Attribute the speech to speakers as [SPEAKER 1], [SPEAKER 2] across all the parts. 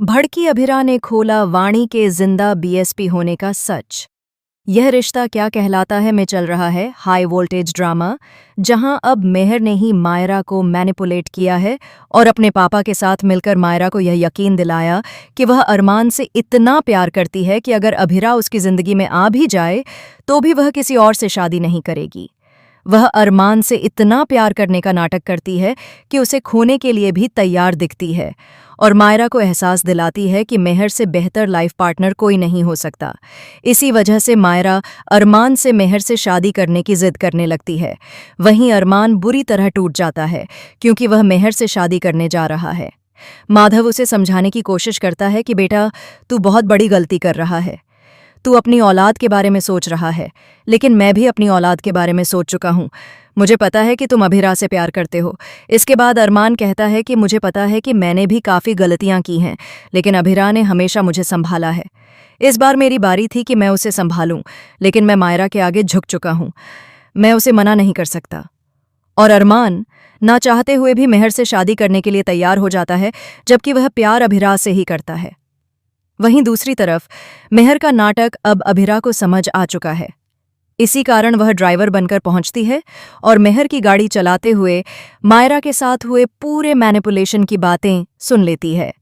[SPEAKER 1] भड़की अभिरा ने खोला वाणी के जिंदा बीएसपी होने का सच। यह रिश्ता क्या कहलाता है में चल रहा है हाई वोल्टेज ड्रामा, जहां अब मेहर ने ही मायरा को मैनिपुलेट किया है और अपने पापा के साथ मिलकर मायरा को यह यकीन दिलाया कि वह अरमान से इतना प्यार करती है कि अगर अभिरा उसकी जिंदगी में आ भी जाए तो भी वह किसी और से शादी नहीं करेगी। वह अरमान से इतना प्यार करने का नाटक करती है कि उसे खोने के लिए भी तैयार दिखती है और मायरा को एहसास दिलाती है कि मेहर से बेहतर लाइफ पार्टनर कोई नहीं हो सकता। इसी वजह से मायरा अरमान से मेहर से शादी करने की जिद करने लगती है। वहीं अरमान बुरी तरह टूट जाता है क्योंकि वह मेहर से शादी करने जा रहा है। माधव उसे समझाने की कोशिश करता है कि बेटा, तू बहुत बड़ी गलती कर रहा है। तू अपनी औलाद के बारे में सोच रहा है, लेकिन मैं भी अपनी औलाद के बारे में सोच चुका हूँ। मुझे पता है कि तुम अभिरा से प्यार करते हो। इसके बाद अरमान कहता है कि मुझे पता है कि मैंने भी काफ़ी गलतियां की हैं, लेकिन अभिरा ने हमेशा मुझे संभाला है। इस बार मेरी बारी थी कि मैं उसे संभालूं, लेकिन मैं मायरा के आगे झुक चुका हूँ। मैं उसे मना नहीं कर सकता। और अरमान ना चाहते हुए भी मेहर से शादी करने के लिए तैयार हो जाता है, जबकि वह प्यार अभिरा से ही करता है। वहीं दूसरी तरफ मेहर का नाटक अब अभिरा को समझ आ चुका है। इसी कारण वह ड्राइवर बनकर पहुंचती है और मेहर की गाड़ी चलाते हुए मायरा के साथ हुए पूरे मैनिपुलेशन की बातें सुन लेती है।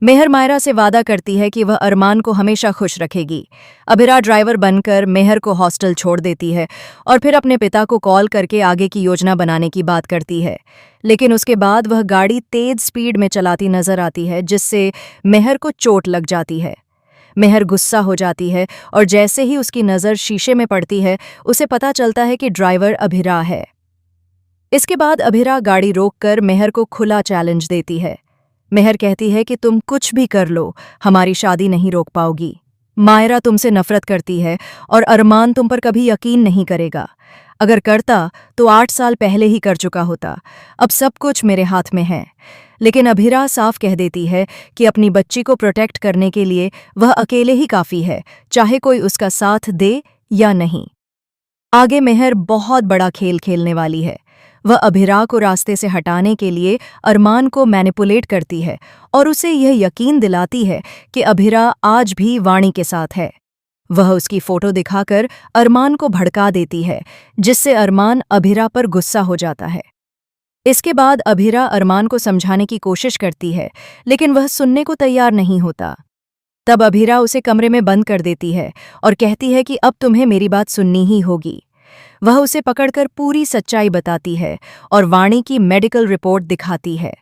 [SPEAKER 1] मेहर मायरा से वादा करती है कि वह अरमान को हमेशा खुश रखेगी। अभिरा ड्राइवर बनकर मेहर को हॉस्टल छोड़ देती है और फिर अपने पिता को कॉल करके आगे की योजना बनाने की बात करती है, लेकिन उसके बाद वह गाड़ी तेज स्पीड में चलाती नजर आती है, जिससे मेहर को चोट लग जाती है। मेहर गुस्सा हो जाती है और जैसे ही उसकी नज़र शीशे में पड़ती है, उसे पता चलता है कि ड्राइवर अभिरा है। इसके बाद अभिरा गाड़ी रोककर मेहर को खुला चैलेंज देती है। मेहर कहती है कि तुम कुछ भी कर लो, हमारी शादी नहीं रोक पाओगी। मायरा तुमसे नफरत करती है और अरमान तुम पर कभी यकीन नहीं करेगा। अगर करता तो 8 साल पहले ही कर चुका होता। अब सब कुछ मेरे हाथ में है। लेकिन अभिरा साफ कह देती है कि अपनी बच्ची को प्रोटेक्ट करने के लिए वह अकेले ही काफ़ी है, चाहे कोई उसका साथ दे या नहीं। आगे मेहर बहुत बड़ा खेल खेलने वाली है। वह अभिरा को रास्ते से हटाने के लिए अरमान को मैनिपुलेट करती है और उसे यह यकीन दिलाती है कि अभिरा आज भी वाणी के साथ है। वह उसकी फोटो दिखाकर अरमान को भड़का देती है, जिससे अरमान अभिरा पर गुस्सा हो जाता है। इसके बाद अभिरा अरमान को समझाने की कोशिश करती है, लेकिन वह सुनने को तैयार नहीं होता। तब अभिरा उसे कमरे में बंद कर देती है और कहती है कि अब तुम्हें मेरी बात सुननी ही होगी। वह उसे पकड़कर पूरी सच्चाई बताती है और वाणी की मेडिकल रिपोर्ट दिखाती है।